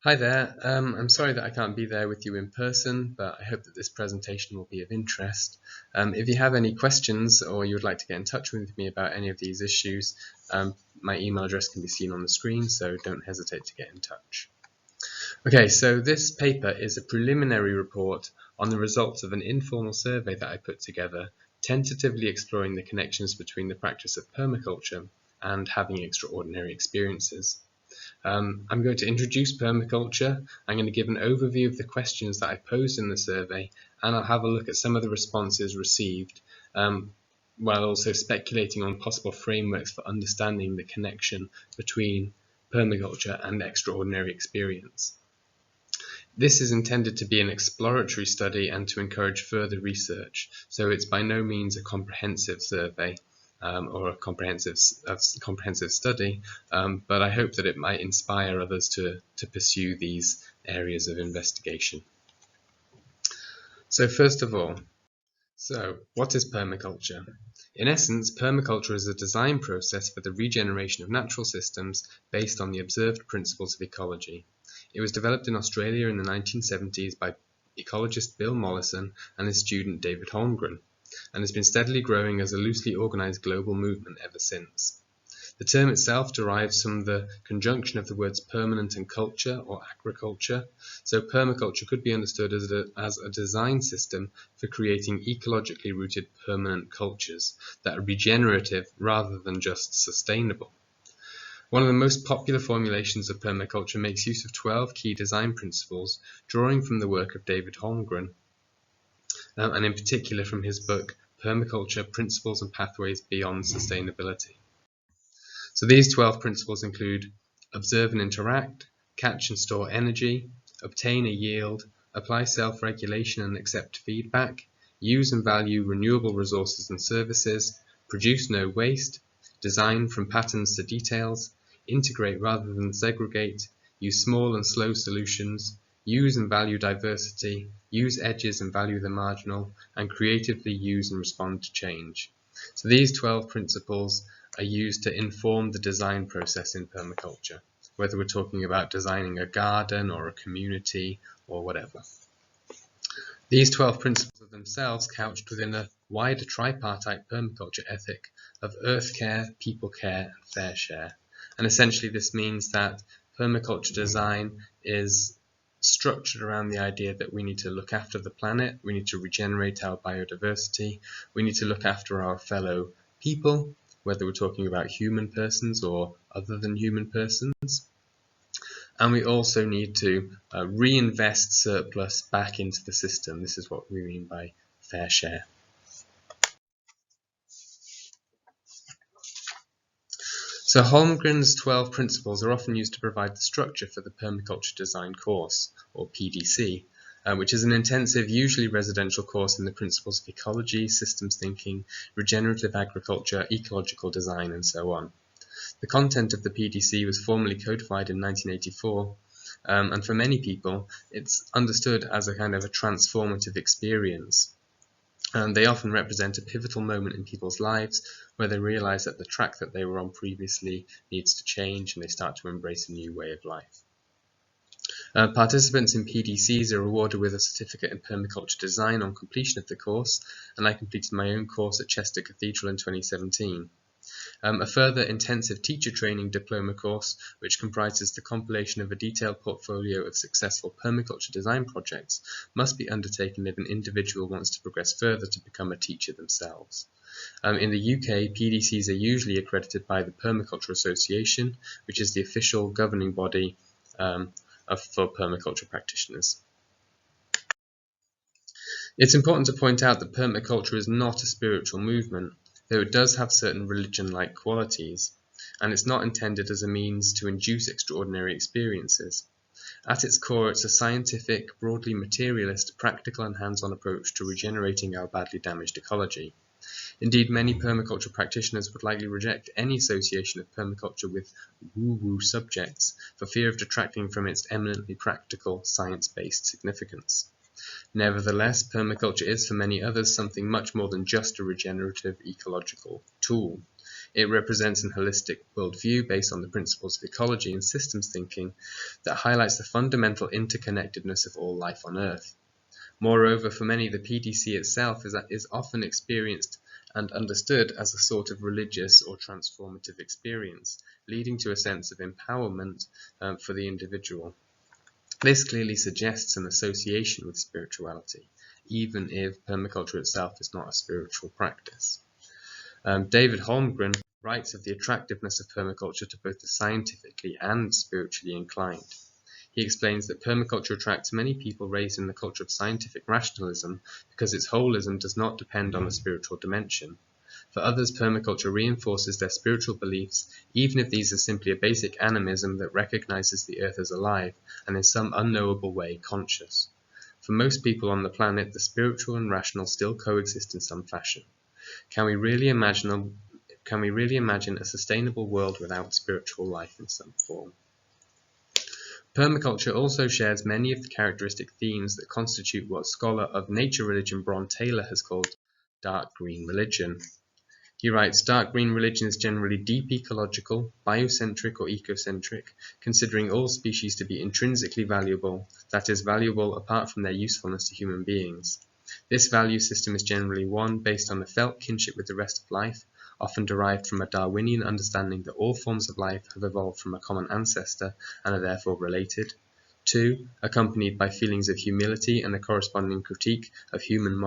Hi there. I'm sorry that I can't be there with you in person, but I hope that this presentation will be of interest. If you have any questions or you would like to get in touch with me about any of these issues, my email address can be seen on the screen, so don't hesitate to get in touch. Okay, so this paper is a preliminary report on the results of an informal survey that I put together, tentatively exploring the connections between the practice of permaculture and having extraordinary experiences. I'm going to introduce permaculture, I'm going to give an overview of the questions that I posed in the survey, and I'll have a look at some of the responses received, while also speculating on possible frameworks for understanding the connection between permaculture and extraordinary experience. This is intended to be an exploratory study and to encourage further research, so it's by no means a comprehensive survey. Or a comprehensive study, but I hope that it might inspire others to pursue these areas of investigation. So first of all, what is permaculture? In essence, permaculture is a design process for the regeneration of natural systems based on the observed principles of ecology. It was developed in Australia in the 1970s by ecologist Bill Mollison and his student David Holmgren, and has been steadily growing as a loosely organized global movement ever since. The term itself derives from the conjunction of the words permanent and culture, or agriculture, so permaculture could be understood as a design system for creating ecologically rooted permanent cultures that are regenerative rather than just sustainable. One of the most popular formulations of permaculture makes use of 12 key design principles, drawing from the work of David Holmgren, and in particular from his book, Permaculture, Principles and Pathways Beyond Sustainability. So these 12 principles include observe and interact, catch and store energy, obtain a yield, apply self-regulation and accept feedback, use and value renewable resources and services, produce no waste, design from patterns to details, integrate rather than segregate, use small and slow solutions, use and value diversity, use edges and value the marginal, and creatively use and respond to change. So these 12 principles are used to inform the design process in permaculture, whether we're talking about designing a garden or a community or whatever. These 12 principles are themselves couched within a wider tripartite permaculture ethic of earth care, people care, and fair share. And essentially this means that permaculture design is structured around the idea that we need to look after the planet, we need to regenerate our biodiversity, we need to look after our fellow people, whether we're talking about human persons or other than human persons. And we also need to reinvest surplus back into the system. This is what we mean by fair share. So Holmgren's 12 principles are often used to provide the structure for the Permaculture Design course, or PDC, which is an intensive, usually residential course in the principles of ecology, systems thinking, regenerative agriculture, ecological design, and so on. The content of the PDC was formally codified in 1984, and for many people, it's understood as a kind of a transformative experience. And they often represent a pivotal moment in people's lives where they realize that the track that they were on previously needs to change and they start to embrace a new way of life. Participants in PDCs are rewarded with a certificate in permaculture design on completion of the course, and I completed my own course at Chester Cathedral in 2017. A further intensive teacher training diploma course, which comprises the compilation of a detailed portfolio of successful permaculture design projects, must be undertaken if an individual wants to progress further to become a teacher themselves. In the UK, PDCs are usually accredited by the Permaculture Association, which is the official governing body for permaculture practitioners. It's important to point out that permaculture is not a spiritual movement, though it does have certain religion-like qualities, and it's not intended as a means to induce extraordinary experiences. At its core, it's a scientific, broadly materialist, practical and hands-on approach to regenerating our badly damaged ecology. Indeed, many permaculture practitioners would likely reject any association of permaculture with woo-woo subjects for fear of detracting from its eminently practical, science-based significance. Nevertheless, permaculture is for many others something much more than just a regenerative ecological tool. It represents an holistic worldview based on the principles of ecology and systems thinking that highlights the fundamental interconnectedness of all life on Earth. Moreover, for many, the PDC itself is often experienced and understood as a sort of religious or transformative experience, leading to a sense of empowerment for the individual. This clearly suggests an association with spirituality, even if permaculture itself is not a spiritual practice. David Holmgren writes of the attractiveness of permaculture to both the scientifically and spiritually inclined. He explains that permaculture attracts many people raised in the culture of scientific rationalism because its holism does not depend on the spiritual dimension. For others, permaculture reinforces their spiritual beliefs, even if these are simply a basic animism that recognizes the earth as alive and in some unknowable way conscious. For most people on the planet, the spiritual and rational still coexist in some fashion. Can we really imagine a sustainable world without spiritual life in some form? Permaculture also shares many of the characteristic themes that constitute what scholar of nature religion Bron Taylor has called dark green religion. He writes, dark green religion is generally deep ecological, biocentric or ecocentric, considering all species to be intrinsically valuable, that is, valuable apart from their usefulness to human beings. This value system is generally one based on a felt kinship with the rest of life, often derived from a Darwinian understanding that all forms of life have evolved from a common ancestor and are therefore related. 2. Accompanied by feelings of humility and a corresponding critique of human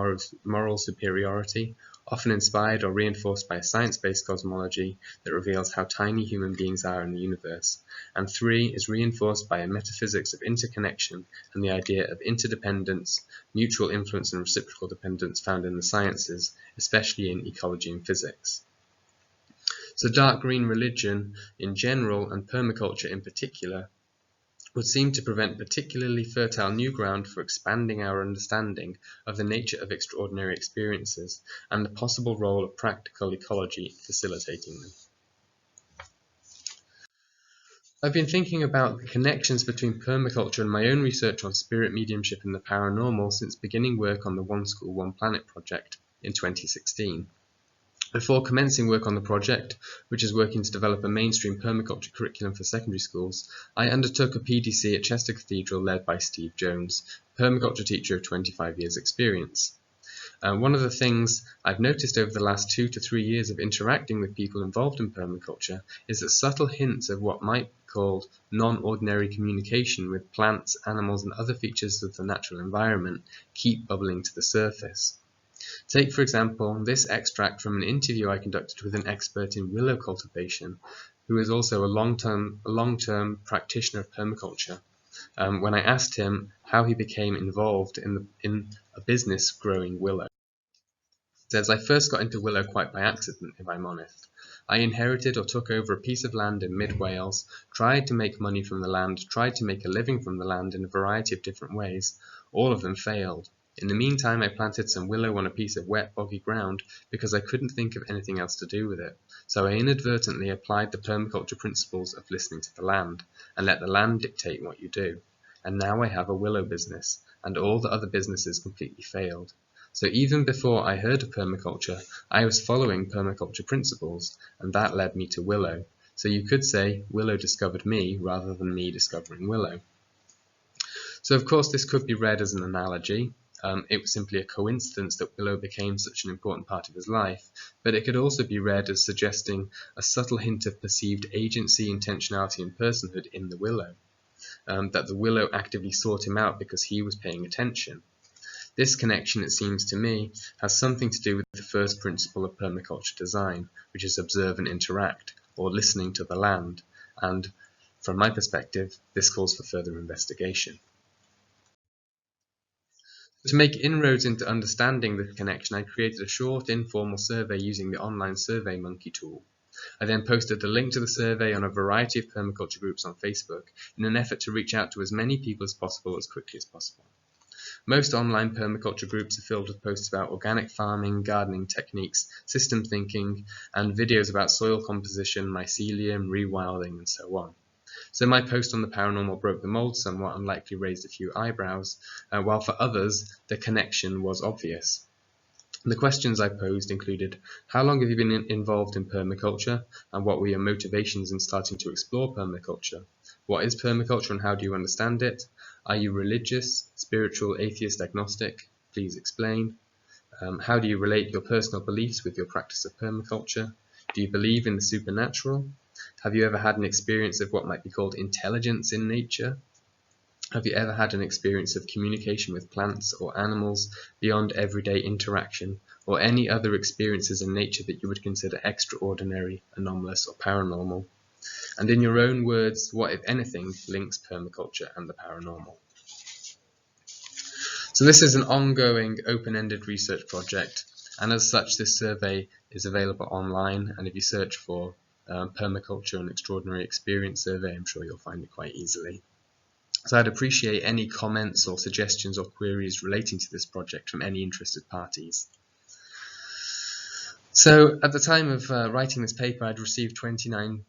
moral superiority, often inspired or reinforced by a science-based cosmology that reveals how tiny human beings are in the universe. And 3. Is reinforced by a metaphysics of interconnection and the idea of interdependence, mutual influence and reciprocal dependence found in the sciences, especially in ecology and physics. So dark green religion in general and permaculture in particular would seem to present particularly fertile new ground for expanding our understanding of the nature of extraordinary experiences and the possible role of practical ecology facilitating them. I've been thinking about the connections between permaculture and my own research on spirit mediumship and the paranormal since beginning work on the One School, One Planet project in 2016. Before commencing work on the project, which is working to develop a mainstream permaculture curriculum for secondary schools, I undertook a PDC at Chester Cathedral led by Steve Jones, a permaculture teacher of 25 years experience. One of the things I've noticed over the last 2 to 3 years of interacting with people involved in permaculture is that subtle hints of what might be called non-ordinary communication with plants, animals and other features of the natural environment keep bubbling to the surface. Take, for example, this extract from an interview I conducted with an expert in willow cultivation, who is also a long-term practitioner of permaculture, when I asked him how he became involved in a business growing willow. He says, I first got into willow quite by accident, if I'm honest. I inherited or took over a piece of land in mid-Wales, tried to make money from the land, tried to make a living from the land in a variety of different ways. All of them failed. In the meantime, I planted some willow on a piece of wet, boggy ground because I couldn't think of anything else to do with it. So I inadvertently applied the permaculture principles of listening to the land and let the land dictate what you do. And now I have a willow business, and all the other businesses completely failed. So even before I heard of permaculture, I was following permaculture principles, and that led me to willow. So you could say willow discovered me rather than me discovering willow. So of course this could be read as an analogy. It was simply a coincidence that willow became such an important part of his life, but it could also be read as suggesting a subtle hint of perceived agency, intentionality and personhood in the willow, that the willow actively sought him out because he was paying attention. This connection, it seems to me, has something to do with the first principle of permaculture design, which is observe and interact, or listening to the land, and from my perspective, this calls for further investigation. To make inroads into understanding this connection, I created a short informal survey using the online SurveyMonkey tool. I then posted the link to the survey on a variety of permaculture groups on Facebook in an effort to reach out to as many people as possible as quickly as possible. Most online permaculture groups are filled with posts about organic farming, gardening techniques, system thinking, and videos about soil composition, mycelium, rewilding, and so on. So my post on the paranormal broke the mold somewhat and likely raised a few eyebrows, while for others the connection was obvious. The questions I posed included: how long have you been involved in permaculture, and what were your motivations in starting to explore permaculture? What is permaculture and how do you understand it? Are you religious, spiritual, atheist, agnostic? Please explain. How do you relate your personal beliefs with your practice of permaculture? Do you believe in the supernatural? Have you ever had an experience of what might be called intelligence in nature? Have you ever had an experience of communication with plants or animals beyond everyday interaction, or any other experiences in nature that you would consider extraordinary, anomalous, or paranormal? And in your own words, what, if anything, links permaculture and the paranormal? So this is an ongoing, open-ended research project, and as such, this survey is available online, and if you search for Permaculture and Extraordinary Experience Survey, I'm sure you'll find it quite easily. So I'd appreciate any comments or suggestions or queries relating to this project from any interested parties. So at the time of writing this paper, I'd received 29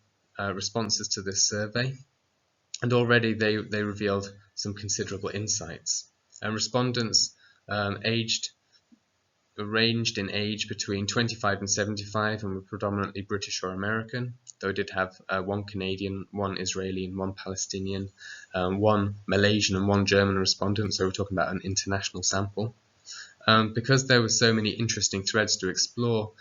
responses to this survey, and already they revealed some considerable insights. And respondents ranged in age between 25 and 75 and were predominantly British or American, though I did have one Canadian, one Israeli and one Palestinian, one Malaysian and one German respondent, so we're talking about an international sample. Because there were so many interesting threads to explore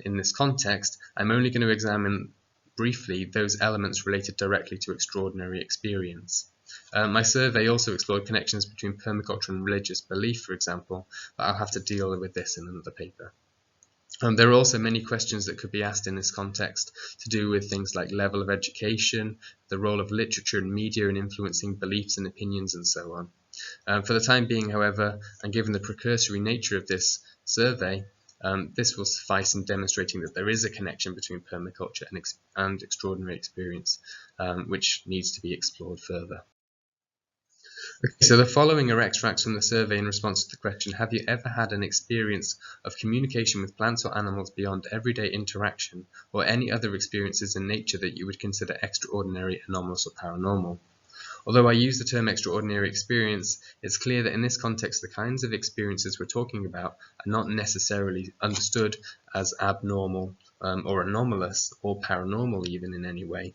in this context, I'm only going to examine briefly those elements related directly to extraordinary experience. My survey also explored connections between permaculture and religious belief, for example, but I'll have to deal with this in another paper. There are also many questions that could be asked in this context to do with things like level of education, the role of literature and media in influencing beliefs and opinions, and so on. For the time being, however, and given the precursory nature of this survey, this will suffice in demonstrating that there is a connection between permaculture and extraordinary experience, which needs to be explored further. Okay, so the following are extracts from the survey in response to the question: have you ever had an experience of communication with plants or animals beyond everyday interaction, or any other experiences in nature that you would consider extraordinary, anomalous, or paranormal? Although I use the term extraordinary experience, it's clear that in this context the kinds of experiences we're talking about are not necessarily understood as abnormal or anomalous or paranormal even in any way,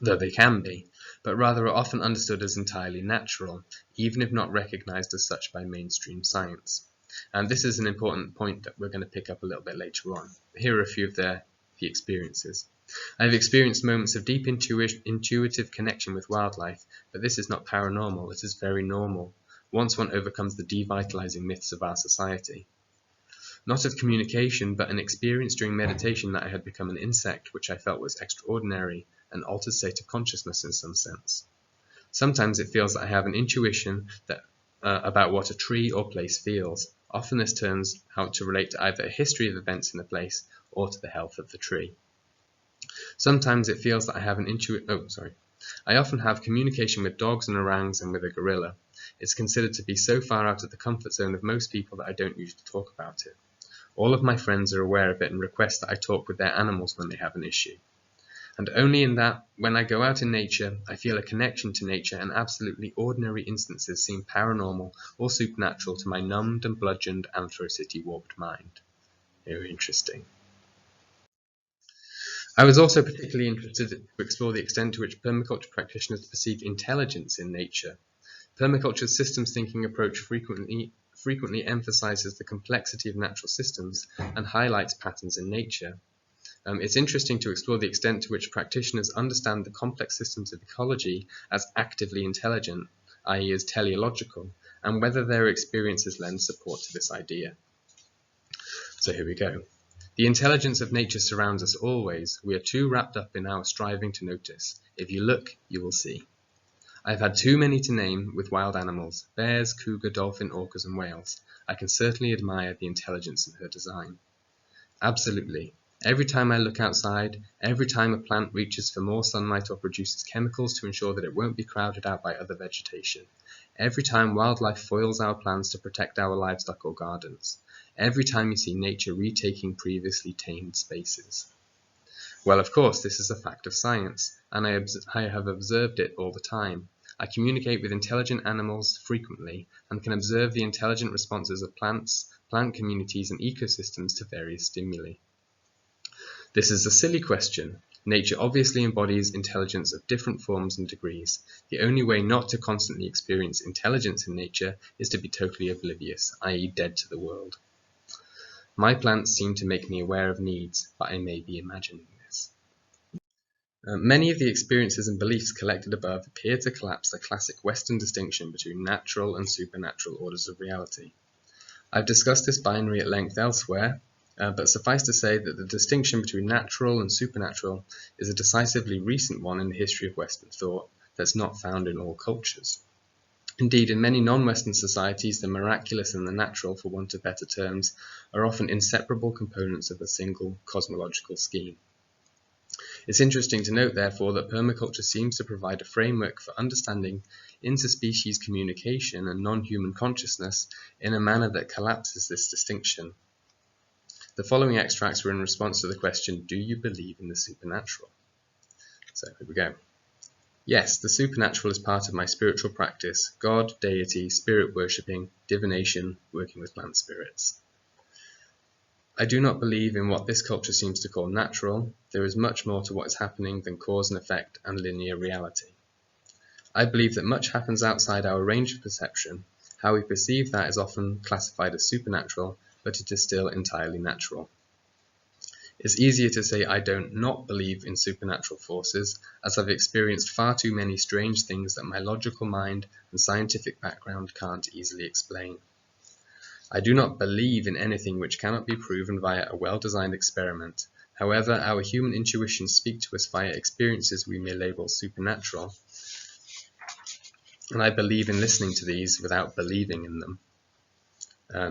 though they can be, but rather are often understood as entirely natural, even if not recognized as such by mainstream science. And this is an important point that we're going to pick up a little bit later on. Here are a few of the experiences. I've experienced moments of deep intuitive connection with wildlife, but this is not paranormal, it is very normal, once one overcomes the devitalizing myths of our society. Not of communication, but an experience during meditation that I had become an insect, which I felt was extraordinary, an altered state of consciousness in some sense. Sometimes it feels that I have an intuition that about what a tree or place feels. Often this turns out to relate to either a history of events in a place or to the health of the tree. Sometimes it feels that I have an I often have communication with dogs and orangs and with a gorilla. It's considered to be so far out of the comfort zone of most people that I don't usually talk about it. All of my friends are aware of it and request that I talk with their animals when they have an issue. And only in that, when I go out in nature, I feel a connection to nature, and absolutely ordinary instances seem paranormal or supernatural to my numbed and bludgeoned Anthrocity warped mind. Very interesting. I was also particularly interested to explore the extent to which permaculture practitioners perceive intelligence in nature. Permaculture's systems thinking approach frequently emphasizes the complexity of natural systems and highlights patterns in nature. It's interesting to explore the extent to which practitioners understand the complex systems of ecology as actively intelligent, i.e. as teleological, and whether their experiences lend support to this idea. So here we go. The intelligence of nature surrounds us always. We are too wrapped up in our striving to notice. If you look, you will see. I've had too many to name with wild animals: bears, cougar, dolphin, orcas, and whales. I can certainly admire the intelligence in her design. Absolutely. Every time I look outside, every time a plant reaches for more sunlight or produces chemicals to ensure that it won't be crowded out by other vegetation. Every time wildlife foils our plans to protect our livestock or gardens. Every time you see nature retaking previously tamed spaces. Well, of course, this is a fact of science, and I have observed it all the time. I communicate with intelligent animals frequently and can observe the intelligent responses of plants, plant communities and ecosystems to various stimuli. This is a silly question. Nature obviously embodies intelligence of different forms and degrees. The only way not to constantly experience intelligence in nature is to be totally oblivious, i.e. dead to the world. My plants seem to make me aware of needs, but I may be imagining this. Many of the experiences and beliefs collected above appear to collapse the classic Western distinction between natural and supernatural orders of reality. I've discussed this binary at length elsewhere, but suffice to say that the distinction between natural and supernatural is a decisively recent one in the history of Western thought that's not found in all cultures. Indeed, in many non-Western societies, the miraculous and the natural, for want of better terms, are often inseparable components of a single cosmological scheme. It's interesting to note, therefore, that permaculture seems to provide a framework for understanding interspecies communication and non-human consciousness in a manner that collapses this distinction. The following extracts were in response to the question, do you believe in the supernatural? So here we go. Yes, the supernatural is part of my spiritual practice: God, deity, spirit worshipping, divination, working with plant spirits. I do not believe in what this culture seems to call natural. There is much more to what is happening than cause and effect and linear reality. I believe that much happens outside our range of perception. How we perceive that is often classified as supernatural, but it is still entirely natural. It's easier to say I don't not believe in supernatural forces, as I've experienced far too many strange things that my logical mind and scientific background can't easily explain. I do not believe in anything which cannot be proven via a well-designed experiment. However, our human intuitions speak to us via experiences we may label supernatural, and I believe in listening to these without believing in them.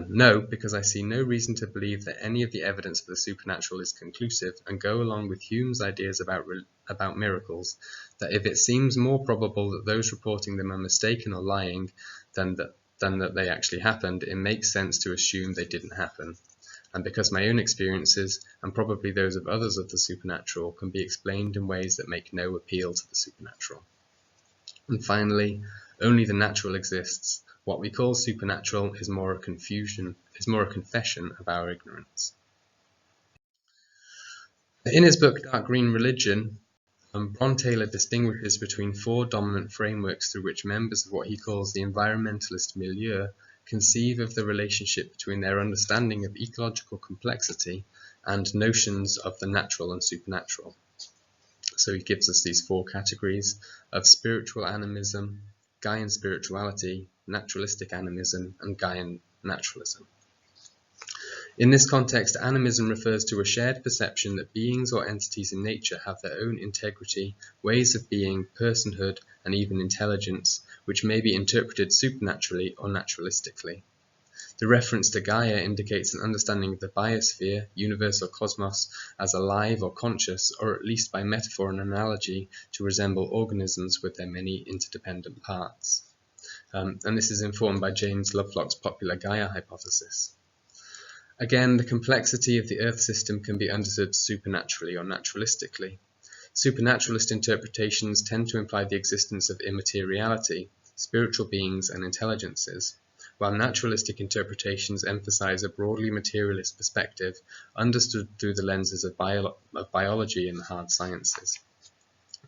No, because I see no reason to believe that any of the evidence for the supernatural is conclusive, and go along with Hume's ideas about miracles, that if it seems more probable that those reporting them are mistaken or lying than that they actually happened, it makes sense to assume they didn't happen. And because my own experiences, and probably those of others of the supernatural, can be explained in ways that make no appeal to the supernatural. And finally, only the natural exists. What we call supernatural is more a confession of our ignorance. In his book Dark Green Religion, Bron Taylor distinguishes between four dominant frameworks through which members of what he calls the environmentalist milieu conceive of the relationship between their understanding of ecological complexity and notions of the natural and supernatural. So he gives us these four categories of spiritual animism, Gaian spirituality, naturalistic animism, and Gaian naturalism. In this context, animism refers to a shared perception that beings or entities in nature have their own integrity, ways of being, personhood, and even intelligence, which may be interpreted supernaturally or naturalistically. The reference to Gaia indicates an understanding of the biosphere, universal cosmos, as alive or conscious, or at least by metaphor and analogy to resemble organisms with their many interdependent parts. And this is informed by James Lovelock's popular Gaia hypothesis. Again, the complexity of the Earth system can be understood supernaturally or naturalistically. Supernaturalist interpretations tend to imply the existence of immateriality, spiritual beings and intelligences, while naturalistic interpretations emphasize a broadly materialist perspective understood through the lenses of biology and the hard sciences.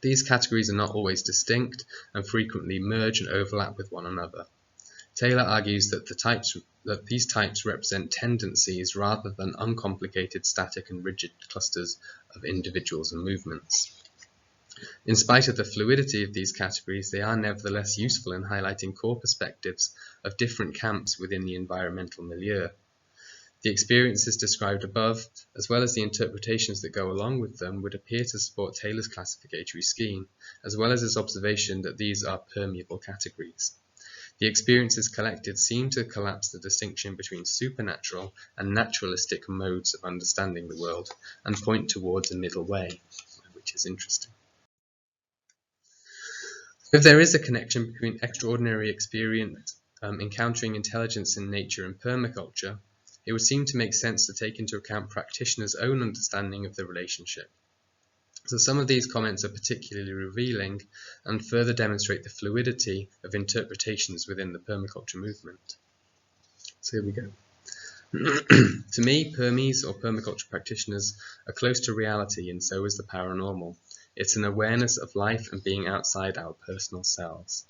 These categories are not always distinct and frequently merge and overlap with one another. Taylor argues that these types represent tendencies rather than uncomplicated, static and rigid clusters of individuals and movements. In spite of the fluidity of these categories, they are nevertheless useful in highlighting core perspectives of different camps within the environmental milieu. The experiences described above, as well as the interpretations that go along with them, would appear to support Taylor's classificatory scheme, as well as his observation that these are permeable categories. The experiences collected seem to collapse the distinction between supernatural and naturalistic modes of understanding the world, and point towards a middle way, which is interesting. If there is a connection between extraordinary experience, encountering intelligence in nature and permaculture, it would seem to make sense to take into account practitioners' own understanding of the relationship. So some of these comments are particularly revealing and further demonstrate the fluidity of interpretations within the permaculture movement. So here we go. To me, Permies or permaculture practitioners are close to reality, and so is the paranormal. It's an awareness of life and being outside our personal selves.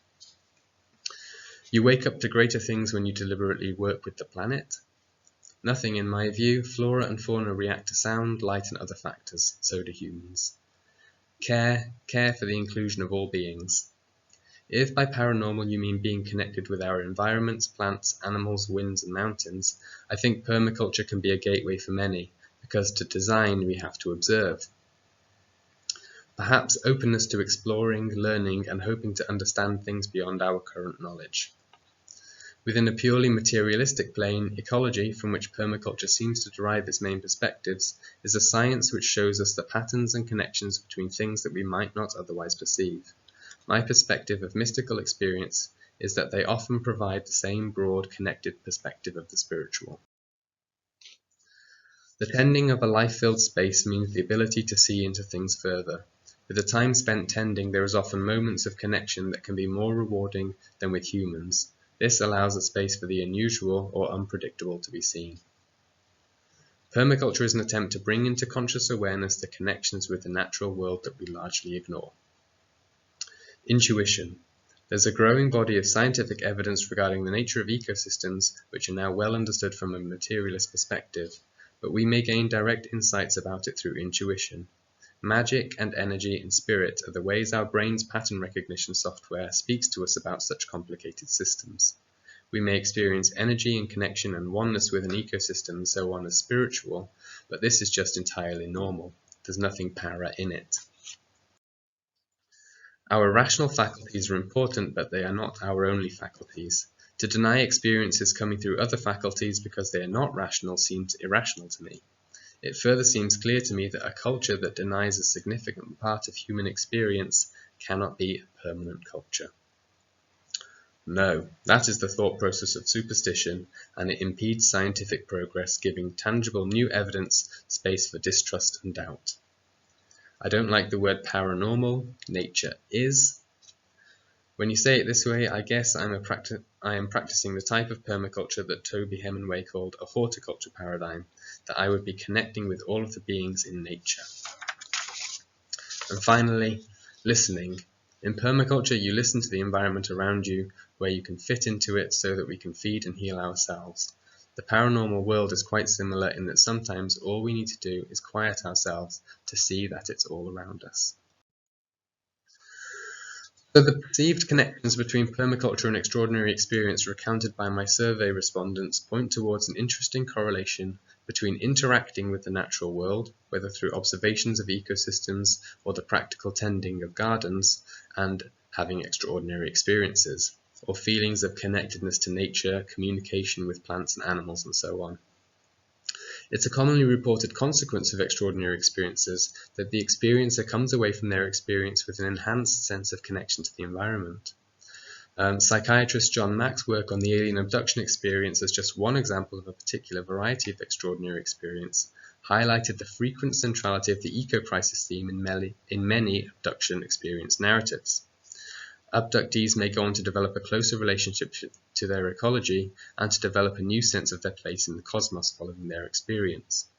You wake up to greater things when you deliberately work with the planet. Nothing, in my view. Flora and fauna react to sound, light and other factors. So do humans. Care for the inclusion of all beings. If by paranormal you mean being connected with our environments, plants, animals, winds and mountains, I think permaculture can be a gateway for many, because to design we have to observe. Perhaps openness to exploring, learning and hoping to understand things beyond our current knowledge. Within a purely materialistic plane, ecology, from which permaculture seems to derive its main perspectives, is a science which shows us the patterns and connections between things that we might not otherwise perceive. My perspective of mystical experience is that they often provide the same broad, connected perspective of the spiritual. The tending of a life-filled space means the ability to see into things further. With the time spent tending, there is often moments of connection that can be more rewarding than with humans. This allows a space for the unusual or unpredictable to be seen. Permaculture is an attempt to bring into conscious awareness the connections with the natural world that we largely ignore. Intuition. There's a growing body of scientific evidence regarding the nature of ecosystems which are now well understood from a materialist perspective, but we may gain direct insights about it through intuition. Magic and energy and spirit are the ways our brain's pattern recognition software speaks to us about such complicated systems. We may experience energy and connection and oneness with an ecosystem and so on as spiritual, but this is just entirely normal. There's nothing para in it. Our rational faculties are important, but they are not our only faculties. To deny experiences coming through other faculties because they are not rational seems irrational to me. It further seems clear to me that a culture that denies a significant part of human experience cannot be a permanent culture. No, that is the thought process of superstition, and it impedes scientific progress, giving tangible new evidence space for distrust and doubt. I don't like the word paranormal. Nature is. When you say it this way, I guess I am practicing the type of permaculture that Toby Hemingway called a horticulture paradigm, that I would be connecting with all of the beings in nature. And finally, listening. In permaculture, you listen to the environment around you, where you can fit into it so that we can feed and heal ourselves. The paranormal world is quite similar in that sometimes all we need to do is quiet ourselves to see that it's all around us. So the perceived connections between permaculture and extraordinary experience recounted by my survey respondents point towards an interesting correlation between interacting with the natural world, whether through observations of ecosystems or the practical tending of gardens, and having extraordinary experiences, or feelings of connectedness to nature, communication with plants and animals, and so on. It's a commonly reported consequence of extraordinary experiences that the experiencer comes away from their experience with an enhanced sense of connection to the environment. Psychiatrist John Mack's work on the alien abduction experience as just one example of a particular variety of extraordinary experience highlighted the frequent centrality of the eco-crisis theme in many abduction experience narratives. Abductees may go on to develop a closer relationship to their ecology and to develop a new sense of their place in the cosmos following their experience.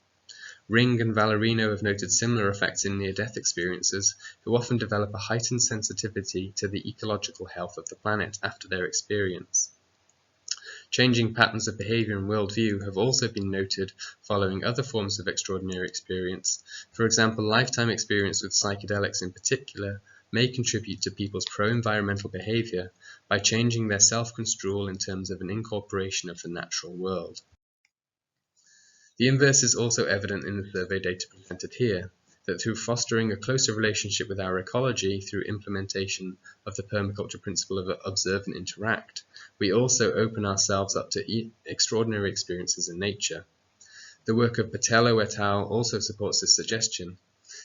Ring and Valerino have noted similar effects in near-death experiencers who often develop a heightened sensitivity to the ecological health of the planet after their experience. Changing patterns of behavior and worldview have also been noted following other forms of extraordinary experience. For example, lifetime experience with psychedelics in particular may contribute to people's pro-environmental behavior by changing their self-construal in terms of an incorporation of the natural world. The inverse is also evident in the survey data presented here, that through fostering a closer relationship with our ecology through implementation of the permaculture principle of observe and interact, we also open ourselves up to extraordinary experiences in nature. The work of Patello et al. Also supports this suggestion.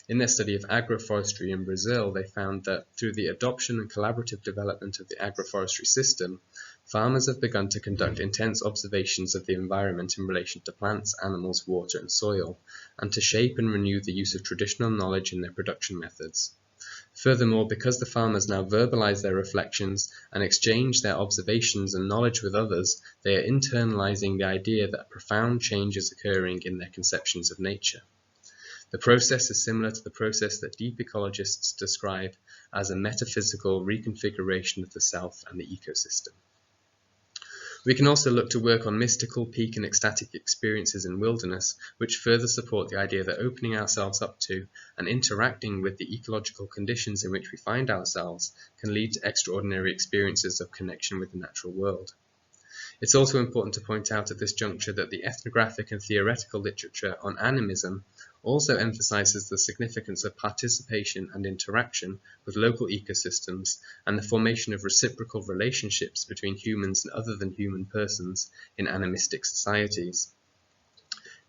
In their study of agroforestry in Brazil, they found that through the adoption and collaborative development of the agroforestry system, farmers have begun to conduct intense observations of the environment in relation to plants, animals, water and soil, and to shape and renew the use of traditional knowledge in their production methods. Furthermore, because the farmers now verbalize their reflections and exchange their observations and knowledge with others, they are internalizing the idea that a profound change is occurring in their conceptions of nature. The process is similar to the process that deep ecologists describe as a metaphysical reconfiguration of the self and the ecosystem. We can also look to work on mystical, peak and ecstatic experiences in wilderness, which further support the idea that opening ourselves up to and interacting with the ecological conditions in which we find ourselves can lead to extraordinary experiences of connection with the natural world. It's also important to point out at this juncture that the ethnographic and theoretical literature on animism also emphasizes the significance of participation and interaction with local ecosystems and the formation of reciprocal relationships between humans and other than human persons in animistic societies.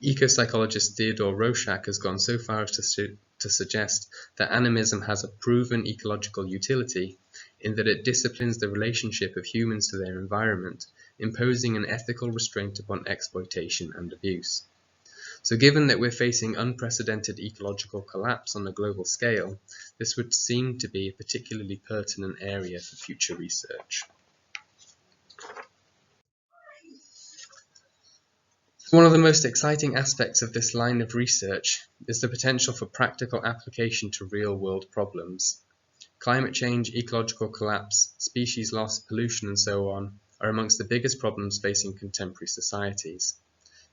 Eco-psychologist Theodore Rorschach has gone so far as to suggest that animism has a proven ecological utility in that it disciplines the relationship of humans to their environment, imposing an ethical restraint upon exploitation and abuse. So given that we're facing unprecedented ecological collapse on a global scale, this would seem to be a particularly pertinent area for future research. One of the most exciting aspects of this line of research is the potential for practical application to real-world problems. Climate change, ecological collapse, species loss, pollution and so on are amongst the biggest problems facing contemporary societies.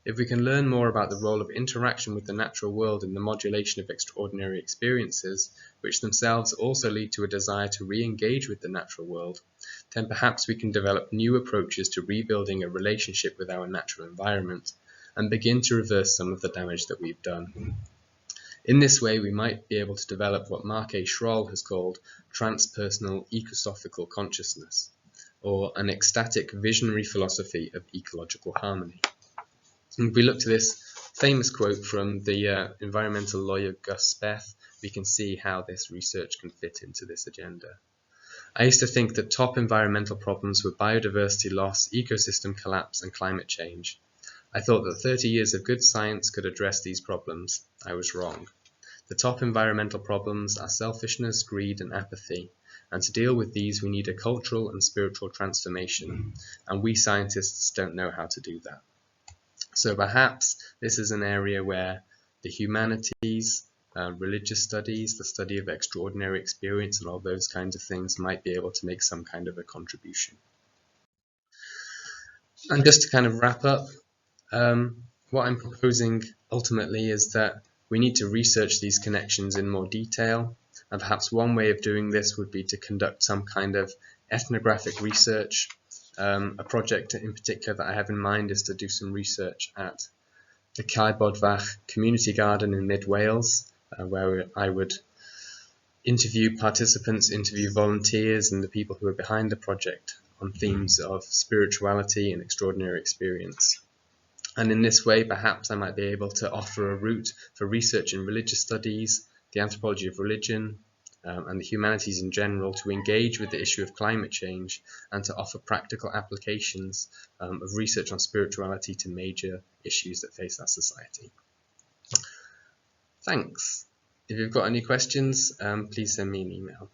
If we can learn more about the role of interaction with the natural world in the modulation of extraordinary experiences, which themselves also lead to a desire to re-engage with the natural world, then perhaps we can develop new approaches to rebuilding a relationship with our natural environment and begin to reverse some of the damage that we've done. In this way, we might be able to develop what Mark A. Schroll has called transpersonal ecosophical consciousness, or an ecstatic visionary philosophy of ecological harmony. If we look to this famous quote from the environmental lawyer Gus Speth, we can see how this research can fit into this agenda. I used to think that top environmental problems were biodiversity loss, ecosystem collapse, and climate change. I thought that 30 years of good science could address these problems. I was wrong. The top environmental problems are selfishness, greed, and apathy, and to deal with these we need a cultural and spiritual transformation, and we scientists don't know how to do that. So perhaps this is an area where the humanities, religious studies, the study of extraordinary experience and all those kinds of things might be able to make some kind of a contribution. And just to kind of wrap up, what I'm proposing ultimately is that we need to research these connections in more detail, and perhaps one way of doing this would be to conduct some kind of ethnographic research. A project in particular that I have in mind is to do some research at the Cae Bodfach Community Garden in mid-Wales, where I would interview participants, interview volunteers and the people who are behind the project on themes of spirituality and extraordinary experience. And in this way, perhaps I might be able to offer a route for research in religious studies, the anthropology of religion, and the humanities in general to engage with the issue of climate change and to offer practical applications of research on spirituality to major issues that face our society. Thanks. If you've got any questions, please send me an email.